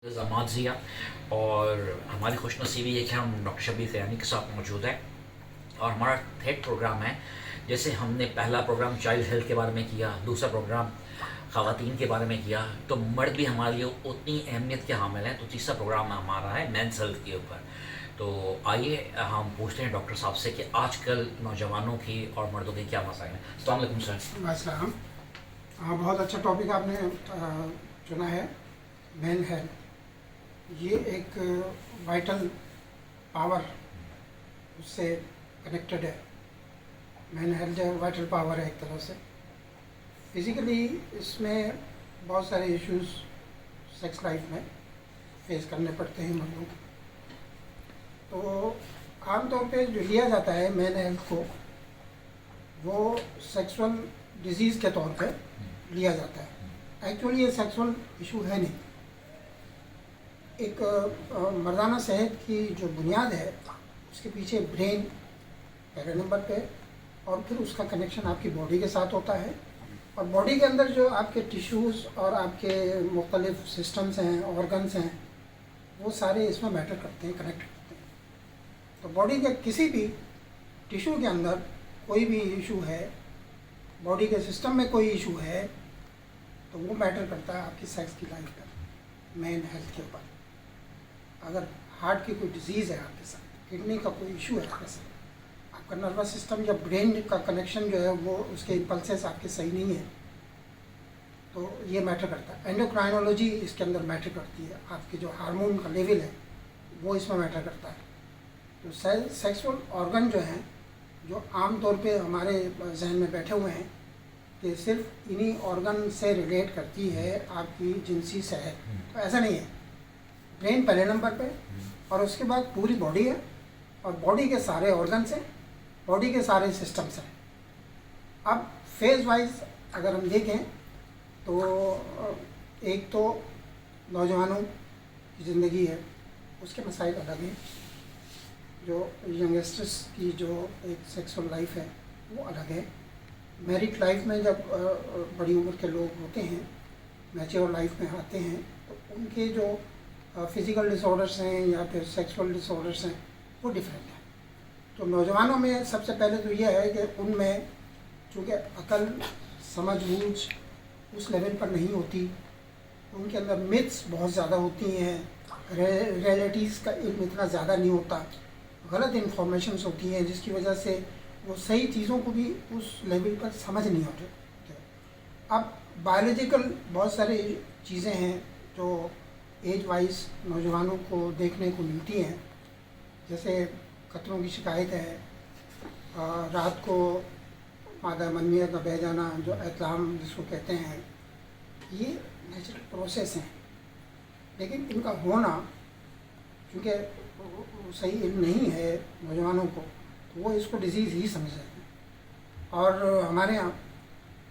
जमात ज़िया और हमारी खुशनसीबी है कि हम डॉक्टर शबीर ख़यानी के साथ मौजूद हैं और हमारा थर्ड प्रोग्राम है। जैसे हमने पहला प्रोग्राम चाइल्ड हेल्थ के बारे में किया, दूसरा प्रोग्राम ख़वातीन के बारे में किया, तो मर्द भी हमारे लिए उतनी अहमियत के हामिल हैं। तो तीसरा प्रोग्राम हमारा है मेंस हेल्थ के ऊपर। तो आइए हम पूछते हैं डॉक्टर साहब से कि आजकल नौजवानों की और मर्दों के क्या मसाइल हैं। अस्सलाम वालेकुम सर। वालेकुम। हाँ, बहुत अच्छा टॉपिक आपने चुना है। मेन हेल्थ ये एक वाइटल पावर उससे कनेक्टेड है। मेन हेल्थ जो वाइटल पावर है एक तरह से। फिज़िकली इसमें बहुत सारे इश्यूज सेक्स लाइफ में फेस करने पड़ते हैं मर्दों को। तो आमतौर पे जो लिया जाता है मेन हेल्थ को, वो सेक्सुअल डिजीज़ के तौर पे लिया जाता है। एक्चुअली ये सेक्सुअल इशू है नहीं। एक मर्दाना सेहत की जो बुनियाद है उसके पीछे ब्रेन पहले नंबर पे, और फिर उसका कनेक्शन आपकी बॉडी के साथ होता है। और बॉडी के अंदर जो आपके टिश्यूज़ और आपके मुख्तलिफ सिस्टम्स हैं, ऑर्गन्स हैं, वो सारे इसमें मैटर करते हैं, कनेक्ट करते हैं। तो बॉडी के किसी भी टिश्यू के अंदर कोई भी इशू है, बॉडी के सिस्टम में कोई इशू है, तो वो मैटर करता है आपकी सेक्स की लाइफ पर, मेन हेल्थ के ऊपर। अगर हार्ट की कोई डिजीज़ है आपके साथ, किडनी का कोई इशू है आपके साथ, आपका नर्वस सिस्टम या ब्रेन का कनेक्शन जो है वो उसके इम्पल्सेस आपके सही नहीं है, तो ये मैटर करता है। एंडोक्राइनोलॉजी इसके अंदर मैटर करती है। आपके जो हार्मोन का लेवल है वो इसमें मैटर करता है। तो सेक्सुअल ऑर्गन जो हैं, जो आम तौर पे हमारे जहन में बैठे हुए हैं कि सिर्फ इन्हीं ऑर्गन से रिलेट करती है आपकी जिनसी सेहत, तो ऐसा नहीं है। ब्रेन पहले नंबर पे, और उसके बाद पूरी बॉडी है, और बॉडी के सारे ऑर्गन्स हैं, बॉडी के सारे सिस्टम्स हैं। अब फेज वाइज अगर हम देखें तो एक तो नौजवानों की ज़िंदगी है, उसके मसाइल अलग हैं। जो यंगस्टर्स की जो एक सेक्सुअल लाइफ है वो अलग है। मैरिड लाइफ में जब बड़ी उम्र के लोग होते हैं, मैच्योर लाइफ में आते हैं, तो उनके जो फिज़िकल डिसऑर्डर्स हैं या फिर सेक्सुअल डिसऑर्डर्स हैं वो डिफरेंट है। तो नौजवानों में सबसे पहले तो ये है कि उनमें चूँकि अकल, समझ बूझ उस लेवल पर नहीं होती, उनके अंदर मिथ्स बहुत ज़्यादा होती हैं, रियलिटीज़ का इल्म इतना ज़्यादा नहीं होता, गलत इन्फॉर्मेशंस होती हैं, जिसकी वजह से वो सही चीज़ों को भी उस लेवल पर समझ नहीं होते। अब बायोलॉजिकल बहुत सारी चीज़ें हैं जो एज वाइज नौजवानों को देखने को मिलती हैं। जैसे खतरों की शिकायत है, रात को मादा मनविया का बह जाना, जो एहतलाम जिसको कहते हैं, ये नेचुरल प्रोसेस हैं। लेकिन इनका होना क्योंकि सही इल्म नहीं है नौजवानों को, तो वो इसको डिजीज़ ही समझ रहे हैं। और हमारे यहाँ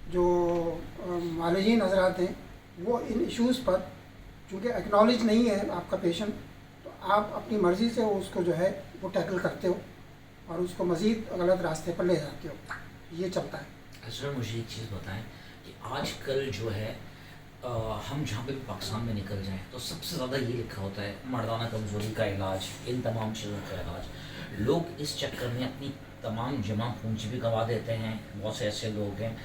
जो मालिजीन हजरात हैं वो इन इश्यूज़ पर चूँकि एक्नॉलेज नहीं है आपका पेशेंट, तो आप अपनी मर्ज़ी से उसको जो है वो टैकल करते हो और उसको मज़ीद गलत रास्ते पर ले जाते हो। ये चलता है। सर मुझे एक चीज़ बताएं कि आजकल जो है हम जहाँ पे भी पाकिस्तान में निकल जाएं तो सबसे ज़्यादा ये लिखा होता है मर्दाना कमज़ोरी का इलाज, इन तमाम चीज़ों का इलाज। लोग इस चक्कर में अपनी तमाम जमा पूंजी भी गंवा देते हैं। बहुत से ऐसे लोग हैं।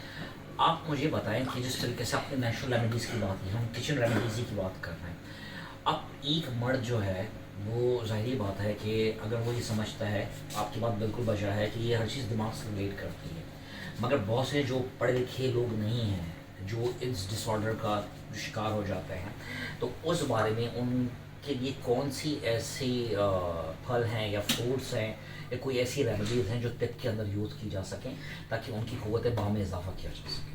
आप मुझे बताएं कि जिस तरीके से आपने नेचुरल रेमेडीज़ की बात की, हम किचन रेमेडीज़ की बात कर रहे हैं। अब एक मर्द जो है वो ज़ाहिरी बात है कि अगर वो ये समझता है, आपकी बात बिल्कुल बजा है कि ये हर चीज़ दिमाग से रिलेट करती है, मगर बहुत से जो पढ़े लिखे लोग नहीं हैं जो इस डिसऑर्डर का शिकार हो जाते हैं, तो उस बारे में उनके लिए कौन सी ऐसी फल हैं या फ्रूट्स हैं या कोई ऐसी रेमेडीज़ हैं जो टिप के अंदर यूज़ की जा सकें ताकि उनकी क़ुव्वत बाह में इजाफा किया जा सके?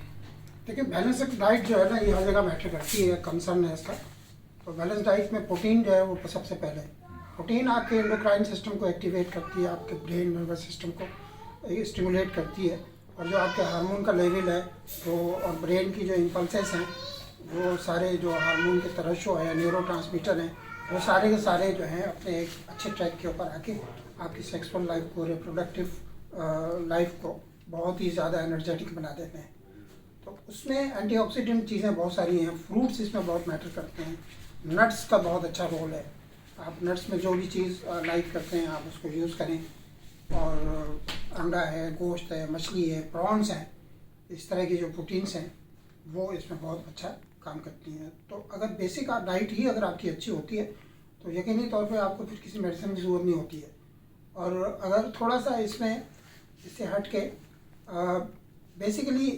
देखिए, बैलेंस्ड डाइट जो है ना, ये हर जगह मैटर करती है, कंसर्न है इसका। तो बैलेंस डाइट में प्रोटीन जो है वो सबसे पहले। प्रोटीन आपके एंडोक्राइन सिस्टम को एक्टिवेट करती है, आपके ब्रेन नर्वस सिस्टम को स्टिमुलेट करती है, और जो आपके हार्मोन का लेवल है तो और ब्रेन की जो इम्पल्सेस हैं, वो सारे जो हार्मोन के तरशो है, न्यूरोट्रांसमीटर हैं, वो सारे के सारे जो हैं अपने एक अच्छे ट्रैक के ऊपर आके आपकी सेक्सुअल लाइफ को, रिप्रोडक्टिव लाइफ को बहुत ही ज़्यादा एनर्जेटिक बना देते हैं। तो उसमें एंटीऑक्सीडेंट चीज़ें बहुत सारी हैं। फ्रूट्स इसमें बहुत मैटर करते हैं। नट्स का बहुत अच्छा रोल है। आप नट्स में जो भी चीज़ लाइक करते हैं आप उसको यूज़ करें। और अंडा है, गोश्त है, मछली है, प्रॉन्स हैं, इस तरह की जो प्रोटीन्स हैं वो इसमें बहुत अच्छा काम करती हैं। तो अगर बेसिक डाइट ही अगर आपकी अच्छी होती है तो यकीनी तौर पे आपको फिर किसी मेडिसिन की ज़रूरत नहीं होती है। और अगर थोड़ा सा इसमें इससे हट के बेसिकली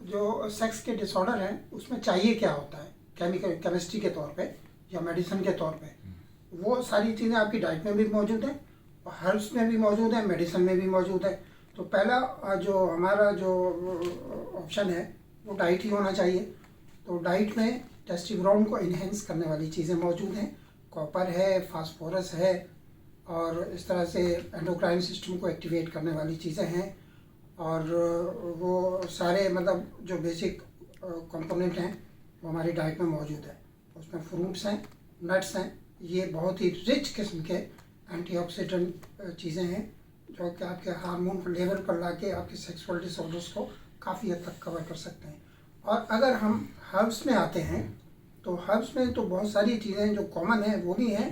जो सेक्स के डिसऑर्डर हैं उसमें चाहिए क्या होता है केमिस्ट्री के तौर पे या मेडिसिन के तौर पे, वो सारी चीज़ें आपकी डाइट में भी मौजूद हैं और हर्ब्स में भी मौजूद है, मेडिसिन में भी मौजूद है। तो पहला जो हमारा जो ऑप्शन है वो डाइट ही होना चाहिए। तो डाइट में टेस्टोस्टेरोन को इन्हेंस करने वाली चीज़ें मौजूद हैं, कॉपर है, फास्फोरस है, और इस तरह से एंडोक्राइन सिस्टम को एक्टिवेट करने वाली चीज़ें हैं। और वो सारे मतलब जो बेसिक कंपोनेंट हैं वो हमारी डाइट में मौजूद है। उसमें फ्रूट्स हैं, नट्स हैं, ये बहुत ही रिच किस्म के एंटीऑक्सीडेंट चीज़ें हैं जो कि आपके हार्मोन को लेवल पर ला के आपके सेक्सुअल डिसऑर्डर्स को काफ़ी हद तक कवर कर सकते हैं। और अगर हम हर्ब्स में आते हैं तो हर्ब्स में तो बहुत सारी चीज़ें जो कॉमन हैं वो भी हैं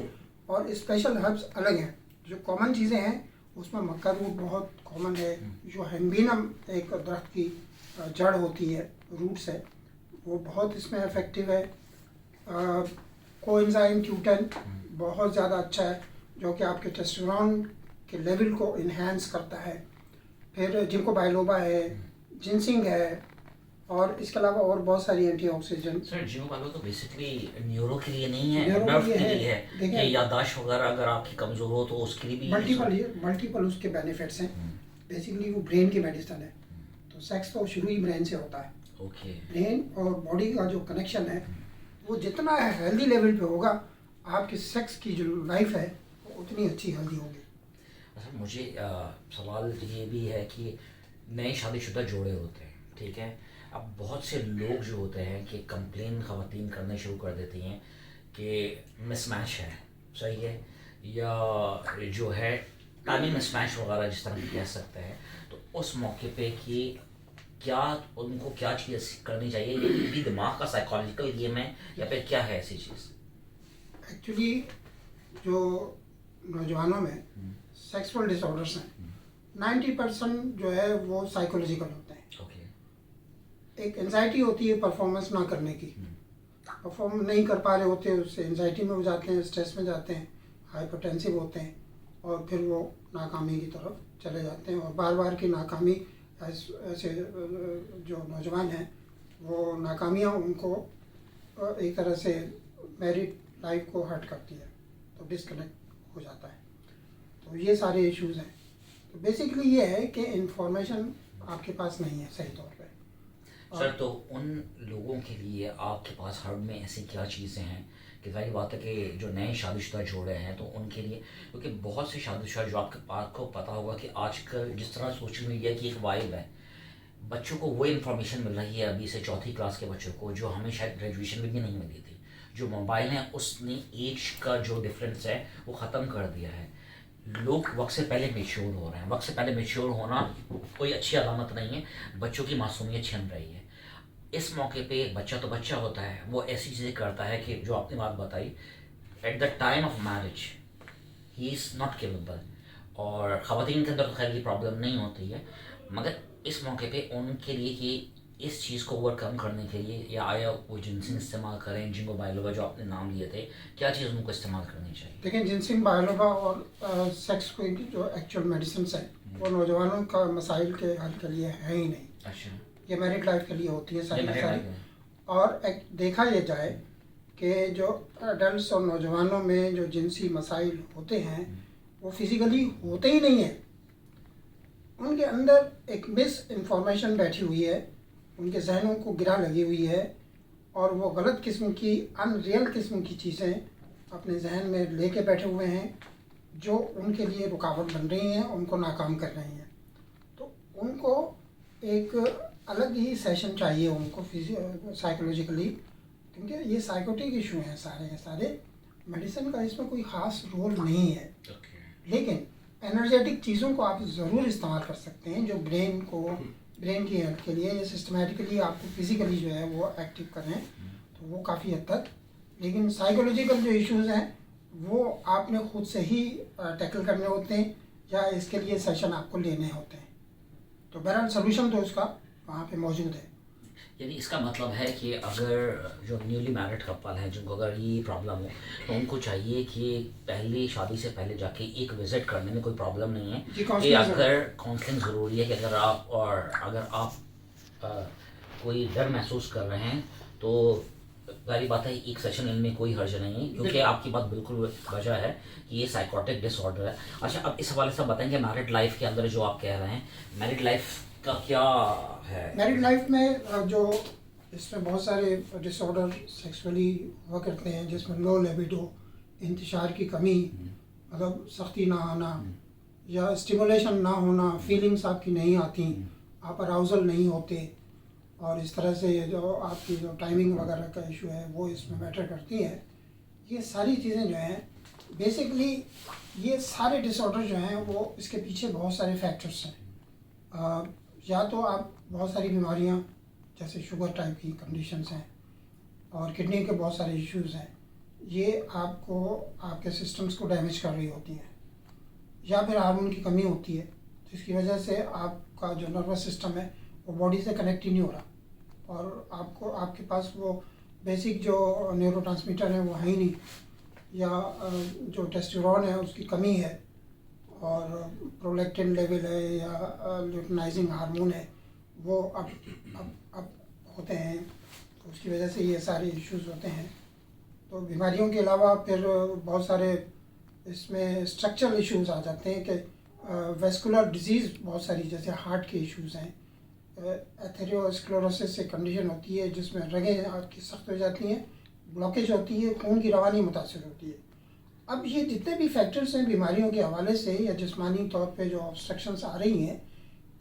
और स्पेशल हर्ब्स अलग हैं। जो कॉमन चीज़ें हैं उसमें मक्का रूट बहुत कॉमन है, जो हेम्बिनम एक दरख्त की जड़ होती है, रूट्स है, वो बहुत इसमें इफ़ेक्टिव है। कोएंजाइम Q10 बहुत ज़्यादा अच्छा है जो कि आपके टेस्टोस्टेरोन के लेवल को इन्हेंस करता है। फिर जिनको बायलोबा है, जिनसिंग है, और इसके अलावा और बहुत सारी एंटीऑक्सीडेंट। सर जिंको बायलोबा तो बेसिकली न्यूरो के लिए नहीं है, न्यूरो नर्व के के लिए लिए है, है। कि याददाश्त वगैरह अगर आपकी कमज़ोर हो तो उसके लिए भी मल्टीपल उसके बेनिफिट्स हैं। बेसिकली वो ब्रेन की मेडिसिन है। तो सेक्स तो शुरू ही ब्रेन से होता है। ओके। ब्रेन और बॉडी का जो कनेक्शन है वो जितना हेल्दी लेवल पे होगा आपकी सेक्स की जो लाइफ है वो उतनी अच्छी हेल्दी होगी। अच्छा, मुझे सवाल ये भी है कि नए शादीशुदा जोड़े होते हैं, ठीक है, अब बहुत से लोग जो होते हैं कि कंप्लेन ख़वातीन करने शुरू कर देती हैं कि मिसमैच है, सही है, या जो है टाइमिंग मिसमैच वगैरह जिस तरह कह सकते हैं। तो उस मौके पे कि क्या उनको क्या चीज़ करनी चाहिए, ये भी दिमाग का साइकोलॉजिकल गेम है या फिर क्या है ऐसी चीज़? एक्चुअली जो नौजवानों में सेक्सुअल डिसऑर्डर्स हैं 90% जो है वो साइकोलॉजिकल होते हैं। ओके। एक एंजाइटी होती है परफॉर्मेंस ना करने की, परफॉर्म नहीं कर पा रहे होते, उससे एंजाइटी में हो जाते हैं, स्ट्रेस में जाते हैं, हाइपरटेंसिव होते हैं और फिर वो नाकामी की तरफ चले जाते हैं। और बार बार की नाकामी ऐसे जो नौजवान हैं वो नाकामियाँ उनको एक तरह से मैरिड लाइफ को हर्ट करती है, तो डिस्कनेक्ट हो जाता है। तो ये सारे इश्यूज़ हैं। तो बेसिकली ये है कि इंफॉर्मेशन आपके पास नहीं है सही तौर पे। सर तो उन लोगों के लिए आपके पास हर्ब में ऐसी क्या चीज़ें हैं कि जाहिर बात है कि जो नए शादीशुदा जोड़े हैं तो उनके लिए, क्योंकि बहुत से शादीशुदा जो आपको पता होगा कि आजकल जिस तरह सोशल मीडिया की एक वाइब है, बच्चों को वो इन्फॉर्मेशन मिल रही है अभी से चौथी क्लास के बच्चों को जो हमें शायद ग्रेजुएशन में भी नहीं मिली थी। जो मोबाइल है उसने एज का जो डिफरेंस है वो ख़त्म कर दिया है। लोग वक्त से पहले मेच्योर हो रहे हैं। वक्त से पहले मेच्योर होना कोई अच्छी अलामत नहीं है, बच्चों की मासूमियत छिन रही है। इस मौके पे बच्चा तो बच्चा होता है, वो ऐसी चीज़ें करता है कि जो आपने बात बताई, at the time of marriage he is not capable. और ख़वातीन के अंदर तो खैर ये प्रॉब्लम नहीं होती है, मगर इस मौके पे उनके लिए कि इस चीज़ को ओवरकम करने के लिए या आया वो जिनसिंग इस्तेमाल करें, जिंको बायलोबा जो आपने नाम लिए थे, क्या चीज़ उनको इस्तेमाल करनी चाहिए? लेकिन जिनसिंग बायलोबा और सेक्स को जो एक्चुअल मेडिसिन है वो नौजवानों का मसाइल के हल के लिए है ही नहीं। अच्छा, ये मैरिड लाइफ के लिए होती है ये सारी मेरे सारी। लाइफ में। और देखा ये जाए कि जो अडल्ट और नौजवानों में जो जिनसी मसाइल होते हैं वो फिज़िकली होते ही नहीं हैं। उनके अंदर एक मिस इन्फॉर्मेशन बैठी हुई है, उनके जहनों को गिरा लगी हुई है और वो गलत किस्म की अनरियल किस्म की चीज़ें अपने जहन में लेके बैठे हुए हैं जो उनके लिए रुकावट बन रही हैं, उनको नाकाम कर रही हैं। तो उनको एक अलग ही सेशन चाहिए उनको साइकोलॉजिकली, क्योंकि ये साइकोटिक इशू हैं सारे के सारे। मेडिसिन का इसमें कोई ख़ास रोल नहीं है। लेकिन एनर्जेटिक चीज़ों को आप ज़रूर इस्तेमाल कर सकते हैं जो ब्रेन की हेल्थ के लिए या सिस्टमेटिकली आपको फिज़िकली जो है वो एक्टिव करें, तो वो काफ़ी हद तक लेकिन साइकोलॉजिकल जो इश्यूज हैं वो आपने खुद से ही टैकल करने होते हैं या इसके लिए सेशन आपको लेने होते हैं। तो बहरहाल सोल्यूशन तो उसका वहाँ पे मौजूद है। यानी इसका मतलब है कि अगर जो न्यूली मैरिड कपल हैं जिनको अगर ये प्रॉब्लम हो तो उनको चाहिए कि पहले शादी से पहले जाके एक विज़िट करने में कोई प्रॉब्लम नहीं है जी, कि counselling अगर काउंसलिंग ज़रूरी है कि अगर आप कोई डर महसूस कर रहे हैं तो जाहिर बात है एक सेशन इनमें कोई हर्ज नहीं है, क्योंकि आपकी बात बिल्कुल वजह है कि ये साइकोटिक डिसऑर्डर है। अच्छा, अब इस हवाले से बताएंगे मैरिड लाइफ के अंदर जो आप कह रहे हैं, मैरिड लाइफ का क्या है? मैरिड लाइफ में जो इसमें बहुत सारे डिसऑर्डर सेक्सुअली हुआ करते हैं, जिसमें लो लिबिडो, इंतशार की कमी, मतलब सख्ती ना आना या स्टिमुलेशन ना होना, फीलिंग्स आपकी नहीं आती, आप अराउजल नहीं होते, और इस तरह से जो आपकी जो टाइमिंग वगैरह का इशू है वो इसमें मैटर करती है। ये सारी चीज़ें जो हैं बेसिकली ये सारे डिसऑर्डर जो हैं वो इसके पीछे बहुत सारे फैक्टर्स हैं। या तो आप बहुत सारी बीमारियां जैसे शुगर टाइप की कंडीशंस हैं और किडनी के बहुत सारे इश्यूज हैं, ये आपको आपके सिस्टम्स को डैमेज कर रही होती हैं, या फिर हार्मोन की कमी होती है जिसकी वजह से आपका जो नर्वस सिस्टम है वो बॉडी से कनेक्ट ही नहीं हो रहा और आपके पास वो बेसिक जो न्यूरोट्रांसमीटर है वो है ही नहीं, या जो टेस्टोस्टेरोन है उसकी कमी है और प्रोलैक्टिन लेवल है या ल्यूटिनाइजिंग हार्मोन है वो अब होते हैं, तो उसकी वजह से ये सारे इश्यूज होते हैं। तो बीमारियों के अलावा फिर बहुत सारे इसमें स्ट्रक्चरल इश्यूज आ जाते हैं कि वेस्कुलर डिजीज़ बहुत सारी, जैसे हार्ट के इश्यूज हैं, एथेरोस्क्लेरोसिस से कंडीशन होती है जिसमें रगें आपकी सख्त हो जाती हैं, ब्लॉकेज होती है, खून की रवानी मुतासर होती है। अब ये जितने भी फैक्टर्स हैं बीमारियों के हवाले से या जिस्मानी तौर पे जो ऑब्स्ट्रक्शंस आ रही हैं,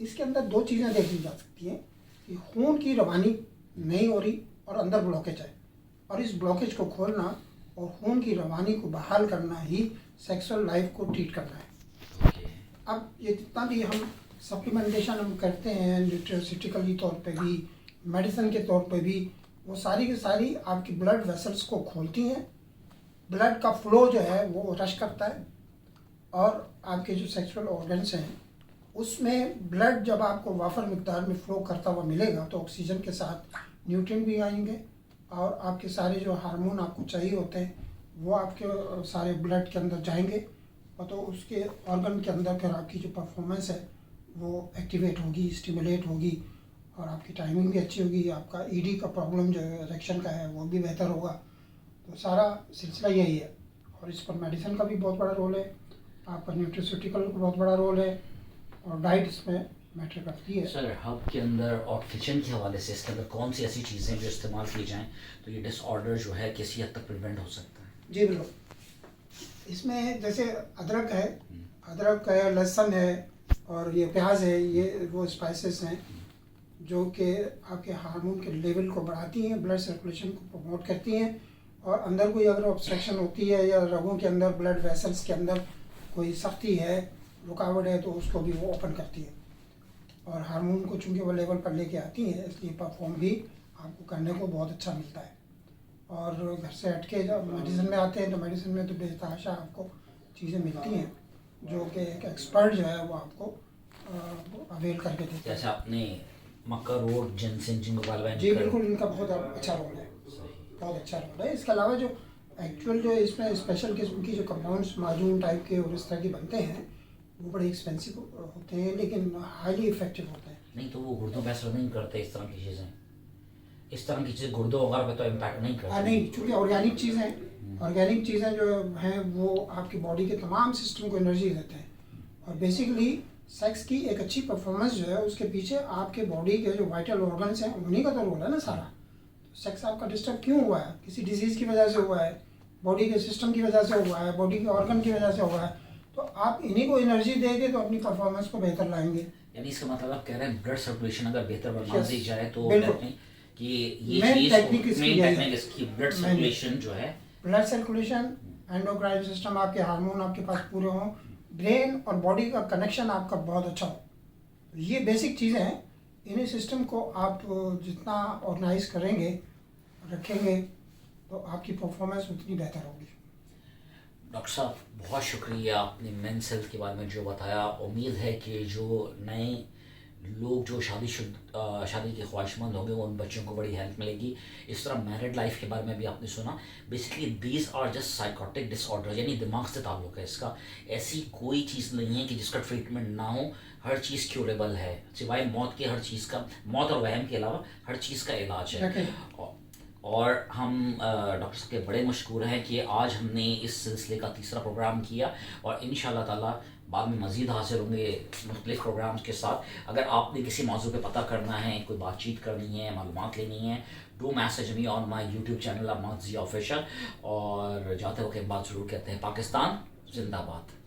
इसके अंदर दो चीज़ें देखी जा सकती हैं कि खून की रवानी नहीं हो रही और अंदर ब्लॉकेज है, और इस ब्लॉकेज को खोलना और खून की रवानी को बहाल करना ही सेक्सुअल लाइफ को ट्रीट करना है। अब ये जितना भी हम सप्लीमेंटेशन हम करते हैं न्यूट्रिसिटिकली तौर पे भी, मेडिसिन के तौर पे भी, वो सारी की सारी आपकी ब्लड वेसल्स को खोलती हैं, ब्लड का फ्लो जो है वो रश करता है, और आपके जो सेक्सुअल ऑर्गन्स हैं उसमें ब्लड जब आपको वाफर मिकदार में फ्लो करता हुआ मिलेगा तो ऑक्सीजन के साथ न्यूट्रिएंट भी आएंगे और आपके सारे जो हार्मोन आपको चाहिए होते हैं वो आपके सारे ब्लड के अंदर जाएंगे, और तो उसके ऑर्गन के अंदर फिर आपकी जो परफॉर्मेंस है वो एक्टिवेट होगी, स्टिमुलेट होगी, और आपकी टाइमिंग भी अच्छी होगी, आपका ईडी का प्रॉब्लम जो है इरेक्शन का है वो भी बेहतर होगा। तो सारा सिलसिला यही है, और इस पर मेडिसिन का भी बहुत बड़ा रोल है, आपका न्यूट्रिस्यूटिकल का बहुत बड़ा रोल है, और डाइट इसमें मैटर करती है। सर, हब के अंदर और किचन के हवाले से इसके अंदर कौन सी ऐसी चीज़ें जो इस्तेमाल की जाएं तो ये डिसऑर्डर जो है किसी हद तक प्रिवेंट हो सकता है? जी बिल्कुल, इसमें जैसे अदरक है, लहसुन है और ये प्याज है, ये वो स्पाइसेस हैं जो कि आपके हार्मोन के लेवल को बढ़ाती हैं, ब्लड सर्कुलेशन को प्रमोट करती हैं, और अंदर कोई अगर ऑब्स्ट्रक्शन होती है या रगों के अंदर ब्लड वेसल्स के अंदर कोई सख्ती है, रुकावट है, तो उसको भी वो ओपन करती है, और हार्मोन को चूँकि वो लेवल पर लेके आती हैं इसलिए परफॉर्म भी आपको करने को बहुत अच्छा मिलता है। और घर से हट के जब मेडिसिन में आते हैं तो मेडिसिन में तो बेतहाशा आपको चीज़ें मिलती हैं जो कि एक एक्सपर्ट जो है वो आपको अवेल करके देते हैं। जैसे आपने मक्का रोड जिनसिन जिंगो जी बिल्कुल, इनका बहुत अच्छा रोल है, बहुत अच्छा रोल है। इसके अलावा जो एक्चुअल जो इसमें स्पेशल किस्म की जो कंपाउंड्स माजून टाइप के और इस तरह के बनते हैं वो बड़े एक्सपेंसिव होते हैं लेकिन हाईली इफेक्टिव होते हैं। नहीं तो वो गुर्दों पे असर नहीं करते इस तरह की चीज़ें, इस तरह की चीज़ें गुर्दों वगैरह पे तो इम्पैक्ट नहीं करती। नहीं, चूँकि ऑर्गेनिक चीज़ें जो हैं वो आपकी बॉडी के तमाम सिस्टम को एनर्जी देते हैं, और बेसिकली सेक्स की एक अच्छी परफॉर्मेंस जो है उसके पीछे आपके बॉडी के जो वाइटल ऑर्गन्स हैं उन्हीं का तो रोल है ना सारा। तो सेक्स आपका डिस्टर्ब क्यों हुआ है? किसी डिजीज़ की वजह से हुआ है, बॉडी के सिस्टम की वजह से हुआ है, बॉडी के ऑर्गन की वजह से हुआ है, तो आप इन्हीं को एनर्जी देंगे तो अपनी परफॉर्मेंस को बेहतर लाएंगे। यानी इसका मतलब आप कह रहे हैं ब्लड सर्कुलेशन अगर बेहतर बना दी जाए तो कि ये मेन टेक्निक इसकी ब्लड सर्कुलेशन जो है, ब्लड सर्कुलेशन, एंडोक्राइन सिस्टम, आपके हार्मोन आपके पास पूरे हों, ब्रेन और बॉडी का कनेक्शन आपका बहुत अच्छा हो, ये बेसिक चीज़ें हैं। इन्हीं सिस्टम को आप जितना ऑर्गेनाइज करेंगे, रखेंगे, तो आपकी परफॉर्मेंस उतनी बेहतर होगी। डॉक्टर साहब बहुत शुक्रिया, आपने मेंस हेल्थ के बारे में जो बताया। उम्मीद है कि जो नए लोग जो शादी के ख्वाहिशमंद होंगे वो उन बच्चों को बड़ी हेल्प मिलेगी। इस तरह मैरिड लाइफ के बारे में भी आपने सुना। Basically these are just psychotic disorder, यानी दिमाग से ताल्लुक़ है इसका। ऐसी कोई चीज़ नहीं है कि जिसका ट्रीटमेंट ना हो, हर चीज़ क्यूरेबल है, सिवाय मौत के। हर चीज़ का, मौत और वहम के अलावा हर चीज़ का इलाज है। और हम डॉक्टर साहब के बड़े मशकूर हैं कि आज हमने इस सिलसिले का तीसरा प्रोग्राम किया, और इंशाअल्लाह ताला बाद में मज़ीद हाजिर होंगे मुख्तलिफ प्रोग्राम्स के साथ। अगर आपने किसी मौजू पे पता करना है, कोई बातचीत करनी है, मालूमात लेनी है, do message me on my YouTube channel Ahmad Zia official. और जाते वक्त एक बात ज़रूर कहते हैं, पाकिस्तान जिंदाबाद।